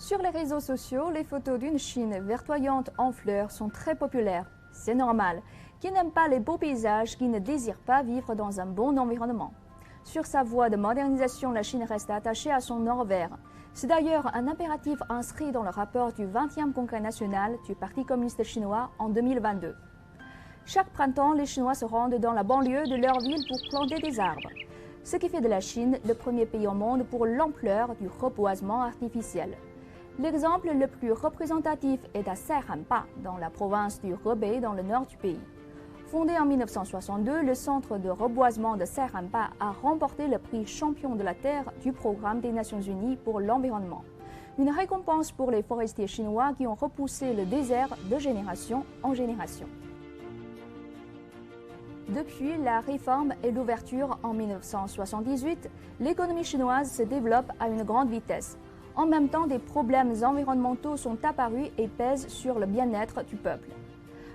Sur les réseaux sociaux, les photos d'une Chine verdoyante en fleurs sont très populaires. C'est normal. Qui n'aime pas les beaux paysages, qui ne désire pas vivre dans un bon environnement? Sur sa voie de modernisation, la Chine reste attachée à son or vert. C'est d'ailleurs un impératif inscrit dans le rapport du 20e Congrès national du Parti communiste chinois en 2022. Chaque printemps, les Chinois se rendent dans la banlieue de leur ville pour planter des arbres. Ce qui fait de la Chine le premier pays au monde pour l'ampleur du reboisement artificiel. L'exemple le plus représentatif est à Saihanpa, dans la province du Hebei, dans le nord du pays. Fondé en 1962, le centre de reboisement de Saihanpa a remporté le prix champion de la Terre du Programme des Nations Unies pour l'environnement. Une récompense pour les forestiers chinois qui ont repoussé le désert de génération en génération. Depuis la réforme et l'ouverture en 1978, l'économie chinoise se développe à une grande vitesse. En même temps, des problèmes environnementaux sont apparus et pèsent sur le bien-être du peuple.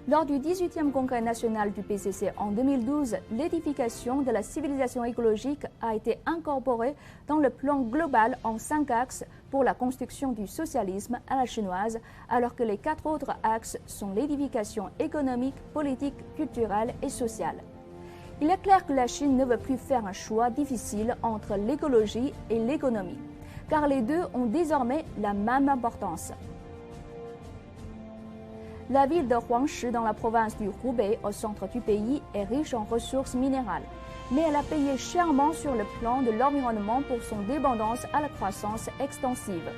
Lors du 18e Congrès national du PCC en 2012, l'édification de la civilisation écologique a été incorporée dans le plan global en 5 axes pour la construction du socialisme à la chinoise, alors que les 4 autres axes sont l'édification économique, politique, culturelle et sociale. Il est clair que la Chine ne veut plus faire un choix difficile entre l'écologie et l'économie, car les deux ont désormais la même importance. La ville de Huangshi, dans la province du Hubei, au centre du pays, est riche en ressources minérales, mais elle a payé chèrement sur le plan de l'environnement pour son dépendance à la croissance extensive.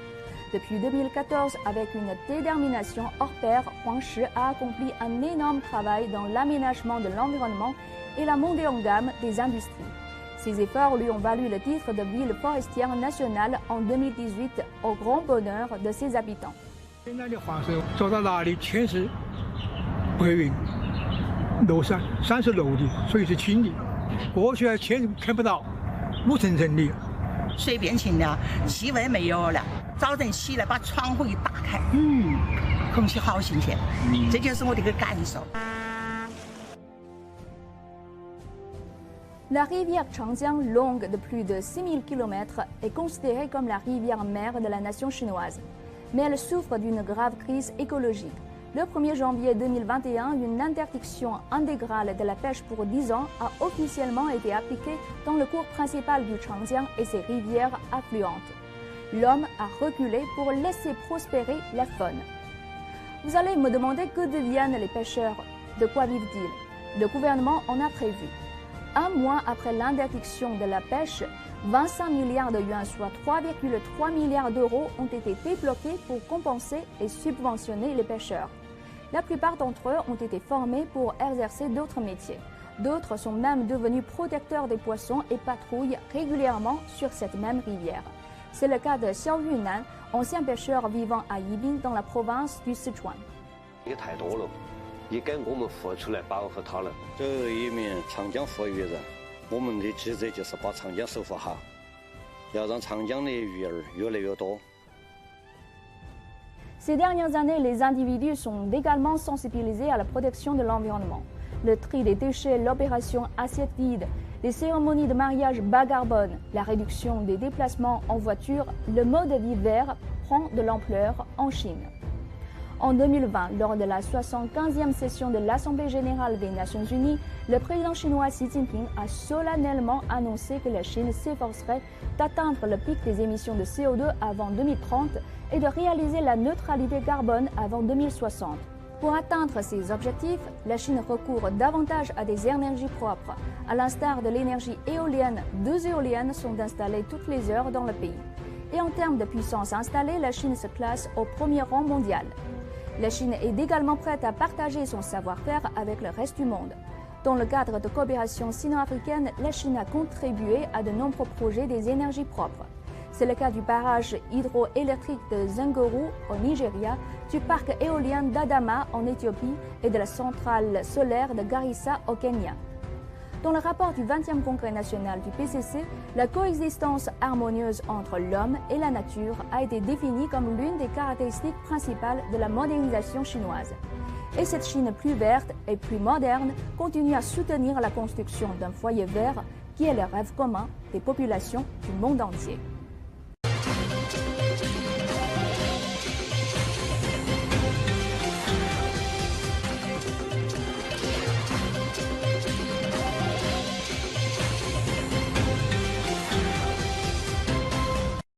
Depuis 2014, avec une détermination hors pair, Huangshi a accompli un énorme travail dans l'aménagement de l'environnement et la montée en gamme des industries. Ces efforts lui ont valu le titre de ville forestière nationale en 2018, au grand bonheur de ses habitants. 现在的黄石走到哪里全是白云、楼山，山是楼的，所以是青的。过去全看不到，雾沉沉的。水变清了，气味没有了。早晨起来把窗户一打开，空气好新鲜，这就是我的一个感受。 La rivière Changjiang, longue de plus de 6000 km, est considérée comme la rivière mère de la nation chinoise. Mais elle souffre d'une grave crise écologique. Le 1er janvier 2021, une interdiction intégrale de la pêche pour 10 ans a officiellement été appliquée dans le cours principal du Changjiang et ses rivières affluentes. L'homme a reculé pour laisser prospérer la faune. Vous allez me demander que deviennent les pêcheurs, de quoi vivent-ils? Le gouvernement en a prévu. Un mois après l'interdiction de la pêche, 25 milliards de yuan, soit 3,3 milliards d'euros, ont été débloqués pour compenser et subventionner les pêcheurs. La plupart d'entre eux ont été formés pour exercer d'autres métiers. D'autres sont même devenus protecteurs des poissons et patrouillent régulièrement sur cette même rivière. C'est le cas de Xiao Yunan, ancien pêcheur vivant à Yibin dans la province du Sichuan. 也该我们付出来保护它了。作为一名长江活鱼人，我们的职责就是把长江守护好，要让长江的鱼儿越来越多。 Ces dernières années, les individus sont également sensibilisés à la protection de l'environnement. Le tri des déchets, l'opération assiette vide, les cérémonies de mariage bas carbone, la réduction des déplacements en voiture, le mode de vie vert prend de l'ampleur en Chine. En 2020, lors de la 75e session de l'Assemblée générale des Nations unies, le président chinois Xi Jinping a solennellement annoncé que la Chine s'efforcerait d'atteindre le pic des émissions de CO2 avant 2030 et de réaliser la neutralité carbone avant 2060. Pour atteindre ces objectifs, la Chine recourt davantage à des énergies propres. À l'instar de l'énergie éolienne, 2 éoliennes sont installées toutes les heures dans le pays. Et en termes de puissance installée, la Chine se classe au premier rang mondial. La Chine est également prête à partager son savoir-faire avec le reste du monde. Dans le cadre de coopération sino-africaine, la Chine a contribué à de nombreux projets des énergies propres. C'est le cas du barrage hydroélectrique de Zenguru au Nigeria, du parc éolien d'Adama en Éthiopie et de la centrale solaire de Garissa au Kenya. Dans le rapport du 20e Congrès national du PCC, la coexistence harmonieuse entre l'homme et la nature a été définie comme l'une des caractéristiques principales de la modernisation chinoise. Et cette Chine plus verte et plus moderne continue à soutenir la construction d'un foyer vert qui est le rêve commun des populations du monde entier.